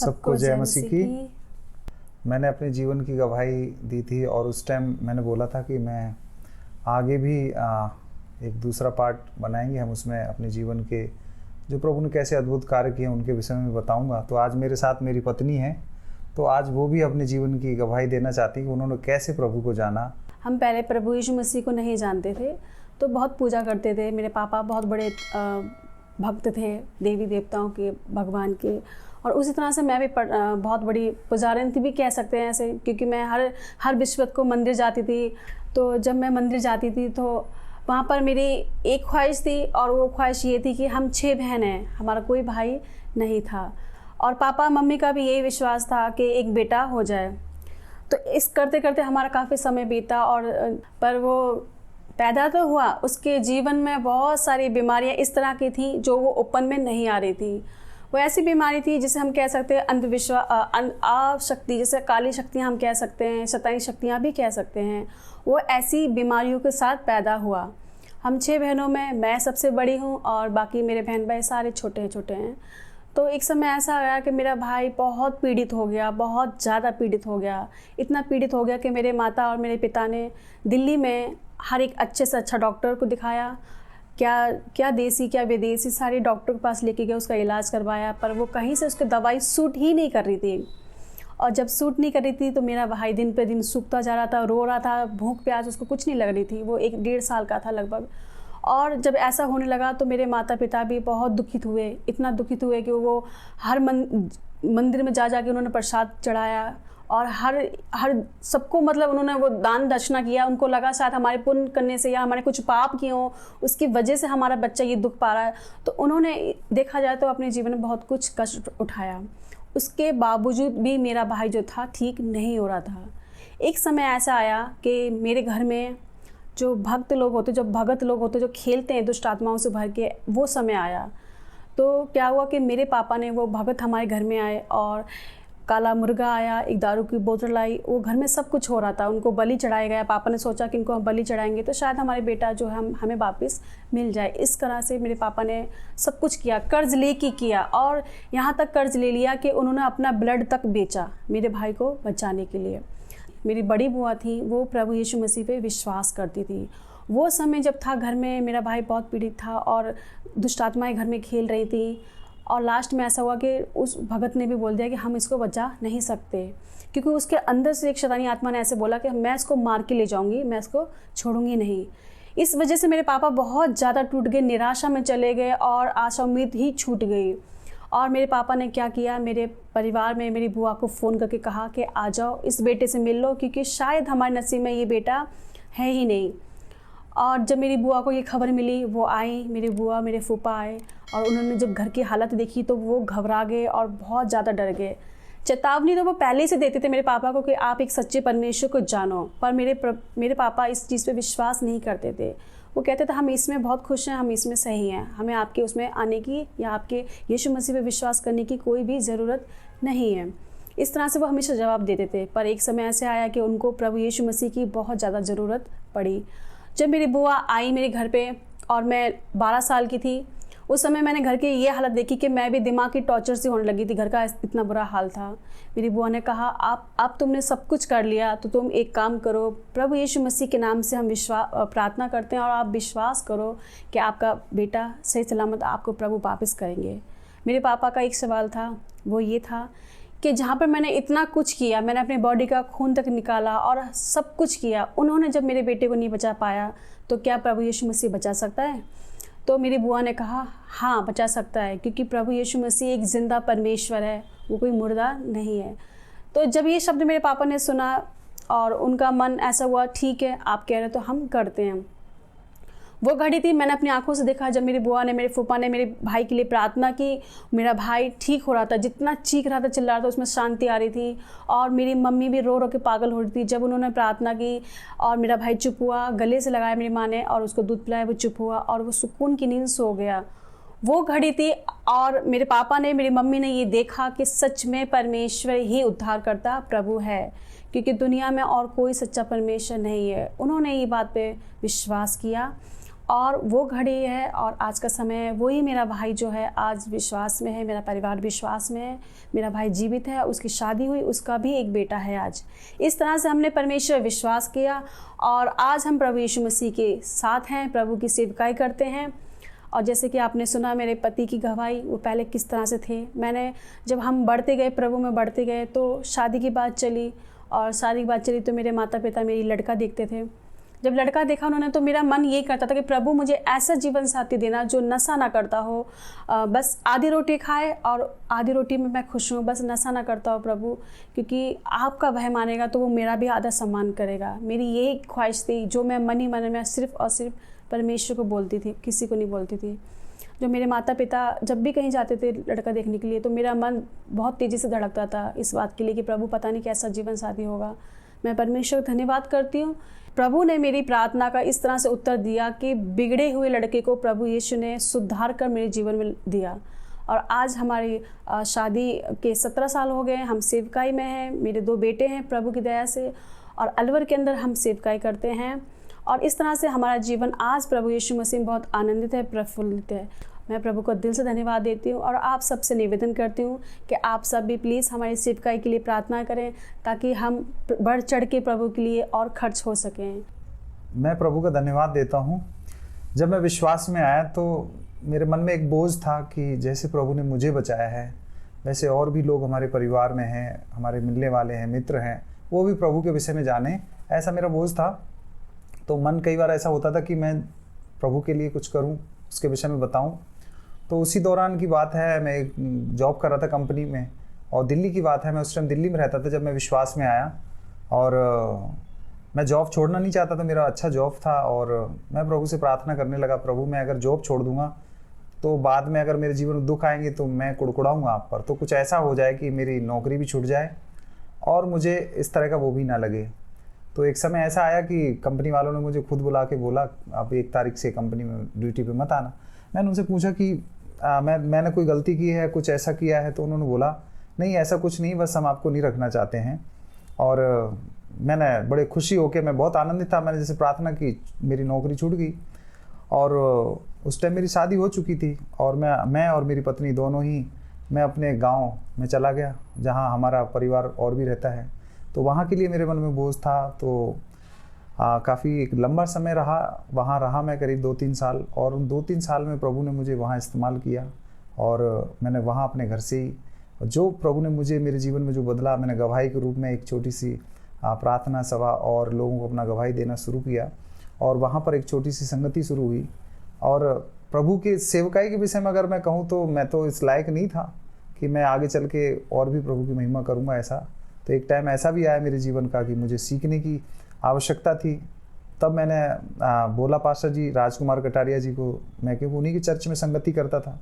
सबको जय मसीह की। मैंने अपने जीवन की गवाही दी थी और उस टाइम मैंने बोला था कि मैं आगे भी एक दूसरा पार्ट बनाएंगे हम, उसमें अपने जीवन के जो प्रभु ने कैसे अद्भुत कार्य किए उनके विषय में बताऊंगा। तो आज मेरे साथ मेरी पत्नी है, तो आज वो भी अपने जीवन की गवाही देना चाहती है कि उन्होंने कैसे प्रभु को जाना। हम पहले प्रभु यीशु मसीह को नहीं जानते थे, तो बहुत पूजा करते थे। मेरे पापा बहुत बड़े भक्त थे देवी देवताओं के, भगवान के, और उसी तरह से मैं भी बहुत बड़ी पुजारिन थी भी कह सकते हैं ऐसे, क्योंकि मैं हर विश्वत को मंदिर जाती थी। तो जब मैं मंदिर जाती थी तो वहाँ पर मेरी एक ख्वाहिश थी, और वो ख्वाहिश ये थी कि हम 6 बहन हैं, हमारा कोई भाई नहीं था, और पापा मम्मी का भी यही विश्वास था कि एक बेटा हो जाए। तो इस करते करते हमारा काफ़ी समय बीता, और पर वो पैदा तो हुआ, उसके जीवन में बहुत सारी बीमारियां इस तरह की थी जो वो ओपन में नहीं आ रही थी। वो ऐसी बीमारी थी जिसे हम कह सकते हैं अंधविश्वास, आशक्ति, जैसे काली शक्तियाँ हम कह सकते हैं, शैतानी शक्तियाँ भी कह सकते हैं। वो ऐसी बीमारियों के साथ पैदा हुआ। हम 6 बहनों में मैं सबसे बड़ी हूँ, और बाकी मेरे बहन भाई सारे छोटे छोटे हैं। तो एक समय ऐसा आया कि मेरा भाई बहुत पीड़ित हो गया, बहुत ज़्यादा पीड़ित हो गया। इतना पीड़ित हो गया कि मेरे माता और मेरे पिता ने दिल्ली में हर एक अच्छे से अच्छा डॉक्टर को दिखाया, क्या देसी क्या विदेशी, सारे डॉक्टर के पास लेके गए, उसका इलाज करवाया, पर वो कहीं से उसकी दवाई सूट ही नहीं कर रही थी। और जब सूट नहीं कर रही थी तो मेरा भाई दिन पे दिन सूखता जा रहा था, रो रहा था, भूख प्यास उसको कुछ नहीं लग रही थी। वो 1-1.5 साल का था लगभग। और जब ऐसा होने लगा तो मेरे माता पिता भी बहुत दुखित हुए, इतना दुखित हुए कि वो हर मंदिर में जा के उन्होंने प्रसाद चढ़ाया, और हर सबको मतलब उन्होंने वो दान दक्षिणा किया। उनको लगा शायद हमारे पुण्य करने से या हमारे कुछ पाप किए हों, उसकी वजह से हमारा बच्चा ये दुख पा रहा है। तो उन्होंने देखा जाए तो अपने जीवन में बहुत कुछ कष्ट उठाया। उसके बावजूद भी मेरा भाई जो था ठीक नहीं हो रहा था। एक समय ऐसा आया कि मेरे घर में जो भक्त लोग होते, जो भगत लोग होते, जो खेलते हैं दुष्ट आत्माओं से भर के, वो समय आया। तो क्या हुआ कि मेरे पापा ने, वो भगत हमारे घर में आए, और काला मुर्गा आया, एक दारू की बोतल आई, वो घर में सब कुछ हो रहा था। उनको बलि चढ़ाया गया। पापा ने सोचा कि इनको हम बलि चढ़ाएंगे तो शायद हमारे बेटा जो है हमें वापस मिल जाए। इस तरह से मेरे पापा ने सब कुछ किया, कर्ज लेके किया, और यहाँ तक कर्ज ले लिया कि उन्होंने अपना ब्लड तक बेचा मेरे भाई को बचाने के लिए। मेरी बड़ी बुआ थी, वो प्रभु यीशु मसीह पे विश्वास करती थी। वो समय जब था घर में मेरा भाई बहुत पीड़ित था, और दुष्ट आत्माएं घर में खेल रही थी, और लास्ट में ऐसा हुआ कि उस भगत ने भी बोल दिया कि हम इसको बचा नहीं सकते, क्योंकि उसके अंदर से एक शैतानी आत्मा ने ऐसे बोला कि मैं इसको मार के ले जाऊंगी, मैं इसको छोड़ूंगी नहीं। इस वजह से मेरे पापा बहुत ज़्यादा टूट गए, निराशा में चले गए, और आशा उम्मीद ही छूट गई। और मेरे पापा ने क्या किया, मेरे परिवार में मेरी बुआ को फ़ोन करके कहा कि आ जाओ, इस बेटे से मिल लो, क्योंकि शायद हमारे नसीब में ये बेटा है ही नहीं। और जब मेरी बुआ को ये खबर मिली, वो आई, मेरी बुआ मेरे फूफा आए, और उन्होंने जब घर की हालत देखी तो वो घबरा गए और बहुत ज़्यादा डर गए। चेतावनी तो वो पहले से देते थे मेरे पापा को कि आप एक सच्चे परमेश्वर को जानो, पर मेरे पापा इस चीज़ पे विश्वास नहीं करते थे। वो कहते थे हम इसमें बहुत खुश हैं, हम इसमें सही हैं, हमें आपके उसमें आने की या आपके यीशु मसीह पे विश्वास करने की कोई भी ज़रूरत नहीं है। इस तरह से वो हमेशा जवाब देते थे। पर एक समय ऐसे आया कि उनको प्रभु यीशु मसीह की बहुत ज़्यादा ज़रूरत पड़ी। जब मेरी बुआ आई मेरे घर पे, और मैं 12 साल की थी, उस समय मैंने घर की ये हालत देखी कि मैं भी दिमाग की टॉर्चर से होने लगी थी, घर का इतना बुरा हाल था। मेरी बुआ ने कहा आप तुमने सब कुछ कर लिया, तो तुम एक काम करो, प्रभु यीशु मसीह के नाम से हम प्रार्थना करते हैं, और आप विश्वास करो कि आपका बेटा सही सलामत आपको प्रभु वापस करेंगे। मेरे पापा का एक सवाल था, वो ये था कि जहाँ पर मैंने इतना कुछ किया, मैंने अपने बॉडी का खून तक निकाला और सब कुछ किया, उन्होंने जब मेरे बेटे को नहीं बचा पाया, तो क्या प्रभु यीशु मसीह बचा सकता है? तो मेरी बुआ ने कहा हाँ बचा सकता है, क्योंकि प्रभु यीशु मसीह एक जिंदा परमेश्वर है, वो कोई मुर्दा नहीं है। तो जब ये शब्द मेरे पापा ने सुना, और उनका मन ऐसा हुआ ठीक है आप कह रहे तो हम करते हैं। वो घड़ी थी, मैंने अपनी आंखों से देखा जब मेरी बुआ ने, मेरे फूफा ने मेरे भाई के लिए प्रार्थना की। मेरा भाई ठीक हो रहा था, जितना चीख रहा था चिल्ला रहा था उसमें शांति आ रही थी, और मेरी मम्मी भी रो रो के पागल हो रही थी। जब उन्होंने प्रार्थना की और मेरा भाई चुप हुआ, गले से लगाया मेरी माँ ने और उसको दूध पिलाया, वो चुप हुआ और वो सुकून की नींद सो गया। वो घड़ी थी, और मेरे पापा ने, मेरी मम्मी ने ये देखा कि सच में परमेश्वर ही उद्धारकर्ता प्रभु है, क्योंकि दुनिया में और कोई सच्चा परमेश्वर नहीं है। उन्होंने ये बात पे विश्वास किया, और वो घड़ी है और आज का समय वही मेरा भाई जो है आज विश्वास में है, मेरा परिवार विश्वास में है, मेरा भाई जीवित है, उसकी शादी हुई, उसका भी एक बेटा है आज। इस तरह से हमने परमेश्वर विश्वास किया और आज हम प्रभु यीशु मसीह के साथ हैं, प्रभु की सेवकाई करते हैं। और जैसे कि आपने सुना मेरे पति की गवाही, वो पहले किस तरह से थे। जब हम बढ़ते गए, प्रभु में बढ़ते गए, तो शादी की बात चली और शादी की बात चली तो मेरे माता पिता मेरी लड़का देखते थे। जब लड़का देखा उन्होंने तो मेरा मन ये करता था कि प्रभु मुझे ऐसा जीवन साथी देना जो नशा ना करता हो, बस आधी रोटी खाए और आधी रोटी में मैं खुश हूँ, बस नशा ना करता हो प्रभु, क्योंकि आपका वह मानेगा तो वो मेरा भी आदर सम्मान करेगा। मेरी यही ख्वाहिश थी जो मैं मन ही मन में सिर्फ और सिर्फ परमेश्वर को बोलती थी, किसी को नहीं बोलती थी। जो मेरे माता पिता जब भी कहीं जाते थे लड़का देखने के लिए तो मेरा मन बहुत तेज़ी से धड़कता था इस बात के लिए कि प्रभु पता नहीं कैसा जीवन साथी होगा। मैं परमेश्वर का धन्यवाद करती हूँ, प्रभु ने मेरी प्रार्थना का इस तरह से उत्तर दिया कि बिगड़े हुए लड़के को प्रभु यीशु ने सुधार कर मेरे जीवन में दिया। और आज हमारी शादी के 17 साल हो गए, हम सेवकाई में हैं, मेरे 2 बेटे हैं प्रभु की दया से, और अलवर के अंदर हम सेवकाई करते हैं। और इस तरह से हमारा जीवन आज प्रभु यीशु मसीह में बहुत आनंदित है, प्रफुल्लित है। मैं प्रभु को दिल से धन्यवाद देती हूँ और आप सबसे निवेदन करती हूँ कि आप सब भी प्लीज़ हमारी सेवकाई के लिए प्रार्थना करें ताकि हम बढ़ चढ़ के प्रभु के लिए और खर्च हो सकें। मैं प्रभु का धन्यवाद देता हूँ। जब मैं विश्वास में आया तो मेरे मन में एक बोझ था कि जैसे प्रभु ने मुझे बचाया है वैसे और भी लोग हमारे परिवार में हैं, हमारे मिलने वाले हैं, मित्र हैं, वो भी प्रभु के विषय में जाने, ऐसा मेरा बोझ था। तो मन कई बार ऐसा होता था कि मैं प्रभु के लिए कुछ करूं, उसके विषय में बताऊं। तो उसी दौरान की बात है, मैं एक जॉब कर रहा था कंपनी में और दिल्ली की बात है, मैं उस टाइम दिल्ली में रहता था जब मैं विश्वास में आया। और मैं जॉब छोड़ना नहीं चाहता था, मेरा अच्छा जॉब था और मैं प्रभु से प्रार्थना करने लगा, प्रभु मैं अगर जॉब छोड़ दूंगा तो बाद में अगर मेरे जीवन में दुख आएंगे तो मैं कुड़कुड़ाऊंगा आप पर, तो कुछ ऐसा हो जाए कि मेरी नौकरी भी छूट जाए और मुझे इस तरह का वो भी ना लगे। तो एक समय ऐसा आया कि कंपनी वालों ने मुझे खुद बुला के बोला आप 1 तारीख से कंपनी में ड्यूटी पे मत आना। मैंने उनसे पूछा कि मैंने कोई गलती की है, कुछ ऐसा किया है? तो उन्होंने बोला नहीं ऐसा कुछ नहीं, बस हम आपको नहीं रखना चाहते हैं। और मैंने बड़े खुशी होकर, मैं बहुत आनंदित था, मैंने जैसे प्रार्थना की मेरी नौकरी छूट गई। और उस टाइम मेरी शादी हो चुकी थी और मैं और मेरी पत्नी दोनों ही, मैं अपने गाँव में चला गया जहाँ हमारा परिवार और भी रहता है। तो वहाँ के लिए मेरे मन में बोझ था। तो काफ़ी एक लंबा समय वहाँ रहा मैं, करीब 2-3 साल। और उन 2-3 साल में प्रभु ने मुझे वहाँ इस्तेमाल किया और मैंने वहाँ अपने घर से ही जो प्रभु ने मुझे मेरे जीवन में जो बदला, मैंने गवाही के रूप में एक छोटी सी प्रार्थना सभा और लोगों को अपना गवाही देना शुरू किया। और वहाँ पर एक छोटी सी संगति शुरू हुई। और प्रभु के सेवकाई के विषय में अगर मैं कहूँ तो मैं तो इस लायक नहीं था कि मैं आगे चल के और भी प्रभु की महिमा करूँगा ऐसा। तो एक टाइम ऐसा भी आया मेरे जीवन का कि मुझे सीखने की आवश्यकता थी। तब मैंने बोला पास्टर जी राजकुमार कटारिया जी को, मैं क्योंकि उन्हीं की चर्च में संगति करता था।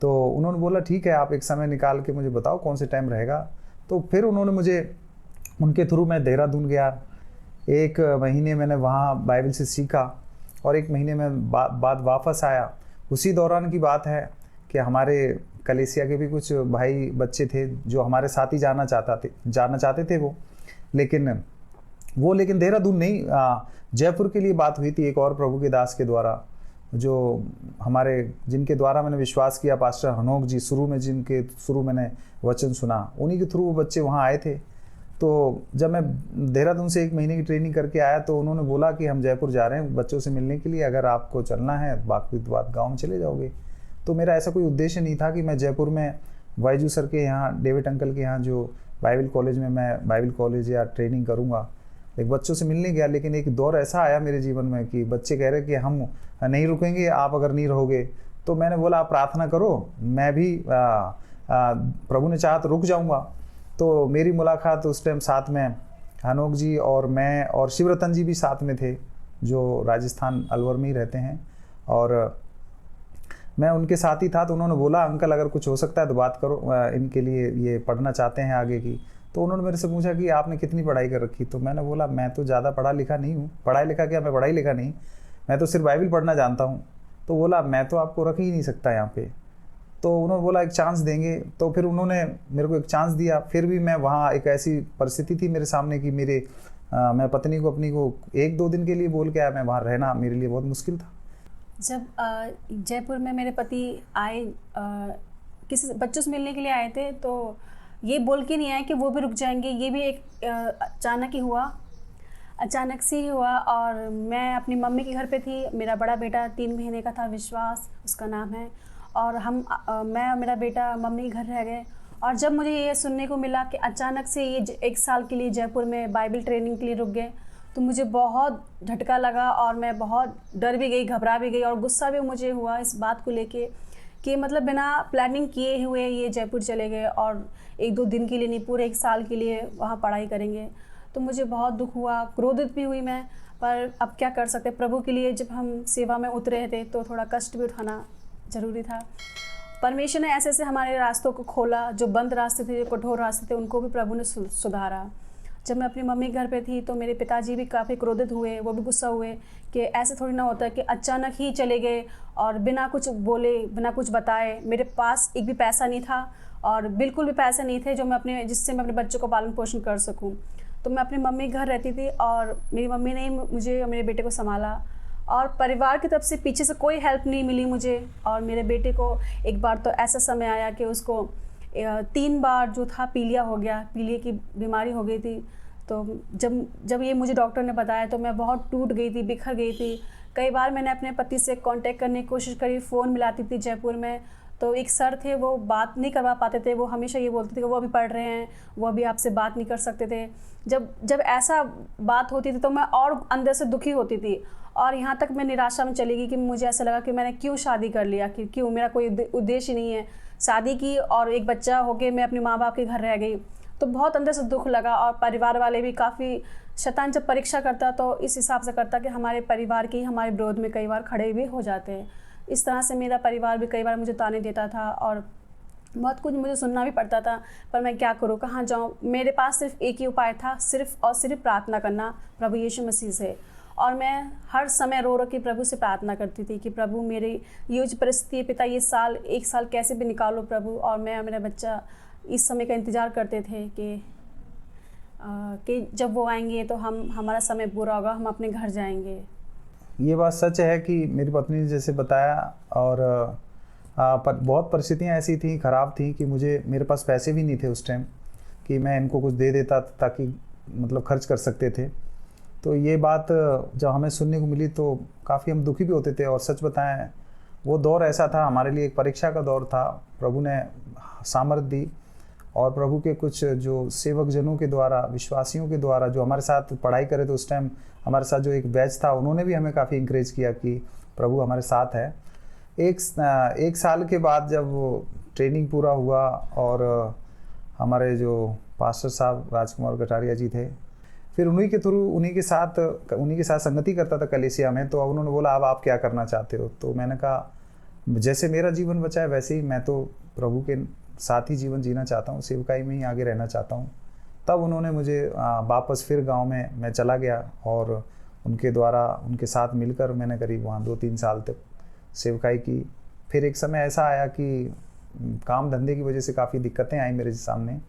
तो उन्होंने बोला ठीक है आप एक समय निकाल के मुझे बताओ कौन से टाइम रहेगा। तो फिर उन्होंने मुझे उनके थ्रू मैं देहरादून गया। 1 महीने मैंने वहाँ बाइबल से सीखा और 1 महीने में बाद वापस आया। उसी दौरान की बात है कि हमारे कलेसिया के भी कुछ भाई बच्चे थे जो हमारे साथ ही जाना चाहते थे वो, लेकिन देहरादून नहीं, जयपुर के लिए बात हुई थी एक और प्रभु के दास के द्वारा, जो जिनके द्वारा मैंने विश्वास किया, पास्टर हनोक जी, शुरू मैंने वचन सुना, उन्हीं के थ्रू वो बच्चे वहाँ आए थे। तो जब मैं देहरादून से 1 महीने की ट्रेनिंग करके आया तो उन्होंने बोला कि हम जयपुर जा रहे हैं बच्चों से मिलने के लिए, अगर आपको चलना है बाकी बात गाँव में चले जाओगे। तो मेरा ऐसा कोई उद्देश्य नहीं था कि मैं जयपुर में वाईजू सर के यहाँ, डेविड अंकल के यहाँ जो बाइबल कॉलेज में मैं बाइबल कॉलेज या ट्रेनिंग करूँगा, एक बच्चों से मिलने गया। लेकिन एक दौर ऐसा आया मेरे जीवन में कि बच्चे कह रहे कि हम नहीं रुकेंगे आप अगर नहीं रहोगे। तो मैंने बोला आप प्रार्थना करो, मैं भी प्रभु ने चाहा तो रुक जाऊँगा। तो मेरी मुलाकात उस टाइम साथ में हनोक जी और मैं और शिवरतन जी भी साथ में थे जो राजस्थान अलवर में ही रहते हैं, और मैं उनके साथ ही था। तो उन्होंने बोला अंकल अगर कुछ हो सकता है तो बात करो, इनके लिए ये पढ़ना चाहते हैं आगे की। तो उन्होंने मेरे से पूछा कि आपने कितनी पढ़ाई कर रखी। तो मैंने बोला मैं तो ज़्यादा पढ़ा लिखा नहीं हूँ, पढ़ाई लिखा नहीं, मैं तो सिर्फ बाइबल पढ़ना जानता हूँ। तो बोला मैं तो आपको रख ही नहीं सकता यहाँ पे। तो उन्होंने बोला एक चांस देंगे। तो फिर उन्होंने मेरे को एक चांस दिया। फिर भी मैं वहाँ, एक ऐसी परिस्थिति थी मेरे सामने कि मैं पत्नी को अपनी को 1-2 दिन के लिए बोल के आया, मैं वहाँ रहना मेरे लिए बहुत मुश्किल था। जब जयपुर में मेरे पति आए, किसी बच्चों से मिलने के लिए आए थे, तो ये बोल के नहीं आए कि वो भी रुक जाएंगे। ये भी एक अचानक ही हुआ, अचानक से ही हुआ। और मैं अपनी मम्मी के घर पे थी। मेरा बड़ा बेटा 3 महीने का था, विश्वास उसका नाम है। और मैं और मेरा बेटा मम्मी के घर रह गए। और जब मुझे ये सुनने को मिला कि अचानक से ये 1 साल के लिए जयपुर में बाइबल ट्रेनिंग के लिए रुक गए, तो मुझे बहुत झटका लगा और मैं बहुत डर भी गई, घबरा भी गई और गुस्सा भी मुझे हुआ इस बात को लेके कि मतलब बिना प्लानिंग किए हुए ये जयपुर चले गए और 1-2 दिन के लिए नहीं, पूरे 1 साल के लिए वहाँ पढ़ाई करेंगे। तो मुझे बहुत दुख हुआ, क्रोधित भी हुई मैं। पर अब क्या कर सकते, प्रभु के लिए जब हम सेवा में उतरे थे तो थोड़ा कष्ट भी उठाना ज़रूरी था। परमेश्वर ने ऐसे ऐसे हमारे रास्तों को खोला, जो बंद रास्ते थे, जो कठोर रास्ते थे, उनको भी प्रभु ने सुधारा। जब मैं अपनी मम्मी के घर पे थी तो मेरे पिताजी भी काफ़ी क्रोधित हुए, वो भी गुस्सा हुए कि ऐसे थोड़ी ना होता है कि अचानक ही चले गए और बिना कुछ बोले, बिना कुछ बताए। मेरे पास एक भी पैसा नहीं था और बिल्कुल भी पैसे नहीं थे जिससे मैं अपने बच्चों को पालन पोषण कर सकूं। तो मैं अपनी मम्मी के घर रहती थी और मेरी मम्मी ने ही मुझे और मेरे बेटे को संभाला। और परिवार की तरफ से पीछे से कोई हेल्प नहीं मिली मुझे। और मेरे बेटे को एक बार तो ऐसा समय आया कि उसको 3 बार जो था पीलिया हो गया, पीलिया की बीमारी हो गई थी। तो जब ये मुझे डॉक्टर ने बताया तो मैं बहुत टूट गई थी, बिखर गई थी। कई बार मैंने अपने पति से कांटेक्ट करने की कोशिश करी, फ़ोन मिलाती थी जयपुर में, तो एक सर थे, वो बात नहीं करवा पाते थे। वो हमेशा ये बोलते थे कि वो अभी पढ़ रहे हैं, वो अभी आपसे बात नहीं कर सकते थे। जब ऐसा बात होती थी तो मैं और अंदर से दुखी होती थी और यहाँ तक मैं निराशा में चली गई कि मुझे ऐसा लगा कि मैंने क्यों शादी कर लिया, कि क्यों, मेरा कोई उद्देश्य नहीं है। शादी की और एक बच्चा हो के मैं अपने माँ बाप के घर रह गई, तो बहुत अंदर से दुख लगा। और परिवार वाले भी काफ़ी, शैतान जब परीक्षा करता तो इस हिसाब से करता कि हमारे परिवार के हमारे विरोध में कई बार खड़े भी हो जाते हैं। इस तरह से मेरा परिवार भी कई बार मुझे ताने देता था और बहुत कुछ मुझे सुनना भी पड़ता था। पर मैं क्या करूँ, कहाँ जाऊँ। मेरे पास सिर्फ एक ही उपाय था, सिर्फ और सिर्फ प्रार्थना करना प्रभु यीशु मसीह से। और मैं हर समय रो के प्रभु से प्रार्थना करती थी कि प्रभु मेरी ये जो परिस्थिति है पिता, ये 1 साल कैसे भी निकालो प्रभु। और मैं और मेरा बच्चा इस समय का इंतज़ार करते थे कि जब वो आएंगे तो हमारा समय पूरा होगा, हम अपने घर जाएंगे। ये बात सच है कि मेरी पत्नी ने जैसे बताया, और बहुत परिस्थितियाँ ऐसी थी, ख़राब थी कि मेरे पास पैसे भी नहीं थे उस टाइम कि मैं इनको कुछ दे देता ताकि मतलब खर्च कर सकते थे। तो ये बात जब हमें सुनने को मिली तो काफ़ी हम दुखी भी होते थे। और सच बताएं, वो दौर ऐसा था हमारे लिए, एक परीक्षा का दौर था। प्रभु ने सामर्थ दी और प्रभु के कुछ जो सेवक जनों के द्वारा, विश्वासियों के द्वारा जो हमारे साथ पढ़ाई करे थे उस टाइम, हमारे साथ जो एक बैच था, उन्होंने भी हमें काफ़ी इंकरेज किया कि प्रभु हमारे साथ है। एक साल के बाद जब वो ट्रेनिंग पूरा हुआ और हमारे जो पास्टर साहब राजकुमार कटारिया जी थे, फिर उन्हीं के थ्रू उन्हीं के साथ संगति करता था कलीसिया में। तो अब उन्होंने बोला अब आप क्या करना चाहते हो। तो मैंने कहा जैसे मेरा जीवन बचा है वैसे ही मैं तो प्रभु के साथ ही जीवन जीना चाहता हूँ, सेवकाई में ही आगे रहना चाहता हूँ। तब उन्होंने मुझे वापस फिर गांव में मैं चला गया और उनके द्वारा उनके साथ मिलकर मैंने करीब वहाँ 2-3 साल तक सेवकाई की। फिर एक समय ऐसा आया कि काम धंधे की वजह से काफ़ी दिक्कतें आई मेरे सामने।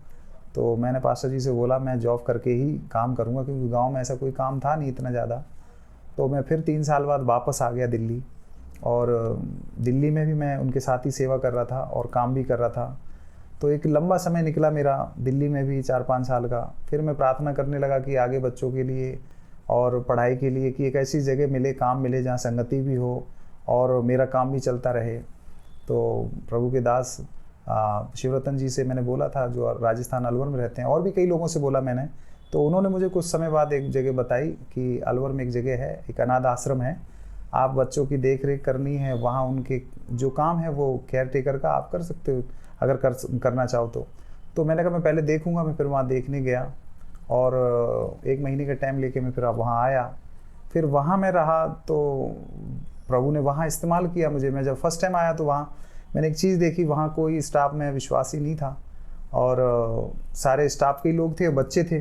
तो मैंने पास्टर जी से बोला मैं जॉब करके ही काम करूँगा, क्योंकि गांव में ऐसा कोई काम था नहीं इतना ज़्यादा। तो मैं फिर 3 साल बाद वापस आ गया दिल्ली, और दिल्ली में भी मैं उनके साथ ही सेवा कर रहा था और काम भी कर रहा था। तो एक लंबा समय निकला मेरा दिल्ली में भी 4-5 साल का। फिर मैं प्रार्थना करने लगा कि आगे बच्चों के लिए और पढ़ाई के लिए कि एक ऐसी जगह मिले, काम मिले जहाँ संगति भी हो और मेरा काम भी चलता रहे। तो प्रभु के दास शिवरतन जी से मैंने बोला था, जो राजस्थान अलवर में रहते हैं, और भी कई लोगों से बोला मैंने। तो उन्होंने मुझे कुछ समय बाद एक जगह बताई कि अलवर में एक जगह है, एक अनाथ आश्रम है, आप बच्चों की देख रेख करनी है, वहाँ उनके जो काम है वो केयर टेकर का आप कर सकते हो अगर करना चाहो तो मैंने कहा मैं पहले देखूंगा। मैं फिर वहाँ देखने गया और 1 महीने का टाइम लेके मैं फिर वहाँ आया। फिर वहाँ मैं रहा तो प्रभु ने वहाँ इस्तेमाल किया मुझे। मैं जब फर्स्ट टाइम आया तो वहाँ मैंने एक चीज़ देखी, वहाँ कोई स्टाफ में विश्वासी नहीं था और सारे स्टाफ के ही लोग थे, बच्चे थे।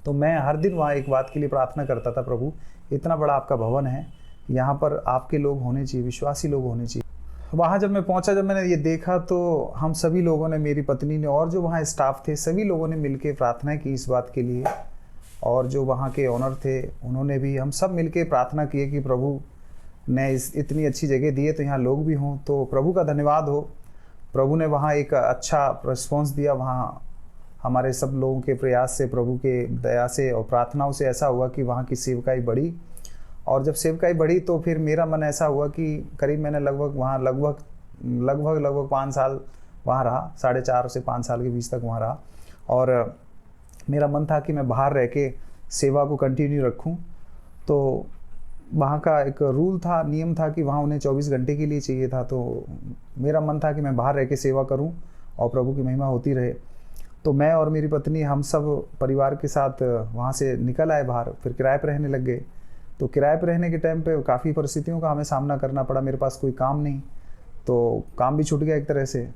तो मैं हर दिन वहाँ एक बात के लिए प्रार्थना करता था, प्रभु इतना बड़ा आपका भवन है, यहाँ पर आपके लोग होने चाहिए, विश्वासी लोग होने चाहिए। वहाँ जब मैं पहुँचा, जब मैंने ये देखा तो हम सभी लोगों ने, मेरी पत्नी ने और जो वहाँ स्टाफ थे सभी लोगों ने मिलके प्रार्थना की इस बात के लिए। और जो वहाँ के ओनर थे उन्होंने भी, हम सब मिलके प्रार्थना किए कि प्रभु ने इतनी अच्छी जगह दी है तो यहाँ लोग भी हों, तो प्रभु का धन्यवाद हो। प्रभु ने वहाँ एक अच्छा रिस्पॉन्स दिया। वहाँ हमारे सब लोगों के प्रयास से, प्रभु के दया से और प्रार्थनाओं से ऐसा हुआ कि वहाँ की सेवकाई बढ़ी। और जब सेवकाई बढ़ी तो फिर मेरा मन ऐसा हुआ कि करीब मैंने लगभग 5 साल वहाँ रहा, 4.5 से 5 साल के बीच तक वहाँ रहा। और मेरा मन था कि मैं बाहर रह के सेवा को कंटिन्यू रखूं। तो वहाँ का एक रूल था, नियम था कि वहाँ उन्हें 24 घंटे के लिए चाहिए था। तो मेरा मन था कि मैं बाहर रह के सेवा करूं और प्रभु की महिमा होती रहे। तो मैं और मेरी पत्नी, हम सब परिवार के साथ वहाँ से निकल आए बाहर, फिर किराए पर रहने लग गए। तो किराए पर रहने के टाइम पे काफ़ी परिस्थितियों का हमें सामना करना पड़ा। मेरे पास कोई काम नहीं, तो काम भी छूट गया एक तरह से।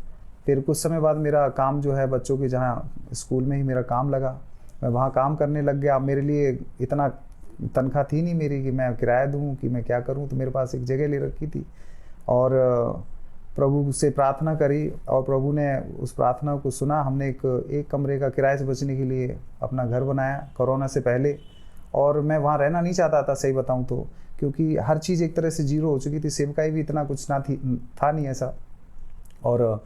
फिर कुछ समय बाद मेरा काम जो है बच्चों के जहाँ स्कूल में ही मेरा काम लगा, मैं वहाँ काम करने लग गया। मेरे लिए इतना तनख्वाह थी नहीं मेरी कि मैं किराया दूँ, कि मैं क्या करूँ। तो मेरे पास एक जगह ले रखी थी और प्रभु से प्रार्थना करी और प्रभु ने उस प्रार्थना को सुना। हमने एक कमरे का किराए से बचने के लिए अपना घर बनाया कोरोना से पहले। और मैं वहाँ रहना नहीं चाहता था, सही बताऊँ तो, क्योंकि हर चीज़ एक तरह से जीरो हो चुकी थी। सेवकाई भी इतना कुछ था नहीं ऐसा। और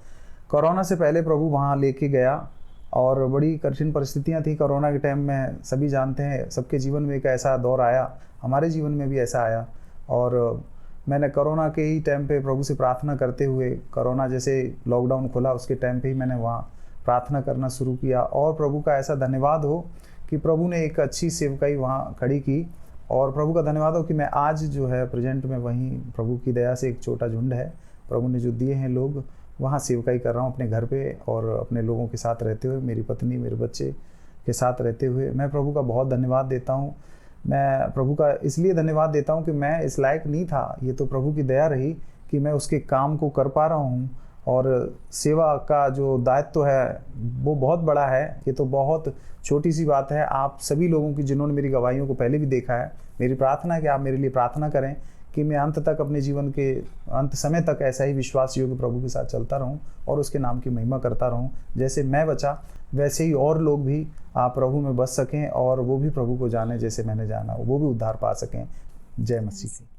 कोरोना से पहले प्रभु वहाँ लेके गया और बड़ी कठिन परिस्थितियाँ थी कोरोना के टाइम में। सभी जानते हैं, सबके जीवन में एक ऐसा दौर आया, हमारे जीवन में भी ऐसा आया। और मैंने कोरोना के ही टाइम पे प्रभु से प्रार्थना करते हुए, कोरोना जैसे लॉकडाउन खुला उसके टाइम पे ही मैंने वहाँ प्रार्थना करना शुरू किया। और प्रभु का ऐसा धन्यवाद हो कि प्रभु ने एक अच्छी सेवकाई वहाँ खड़ी की। और प्रभु का धन्यवाद हो कि मैं आज जो है प्रेजेंट में वहीं प्रभु की दया से एक छोटा झुंड है, प्रभु ने जो दिए हैं लोग, वहाँ सेवकाई कर रहा हूँ अपने घर पे और अपने लोगों के साथ रहते हुए, मेरी पत्नी मेरे बच्चे के साथ रहते हुए। मैं प्रभु का बहुत धन्यवाद देता हूँ। मैं प्रभु का इसलिए धन्यवाद देता हूँ कि मैं इस लायक नहीं था, ये तो प्रभु की दया रही कि मैं उसके काम को कर पा रहा हूँ। और सेवा का जो दायित्व है वो बहुत बड़ा है, ये तो बहुत छोटी सी बात है। आप सभी लोगों की, जिन्होंने मेरी गवाहियों को पहले भी देखा है, मेरी प्रार्थना है कि आप मेरे लिए प्रार्थना करें कि मैं अंत तक, अपने जीवन के अंत समय तक ऐसा ही विश्वास योग्य प्रभु के साथ चलता रहूं और उसके नाम की महिमा करता रहूं। जैसे मैं बचा वैसे ही और लोग भी आप प्रभु में बच सकें और वो भी प्रभु को जाने जैसे मैंने जाना, वो भी उद्धार पा सकें। जय मसीह की।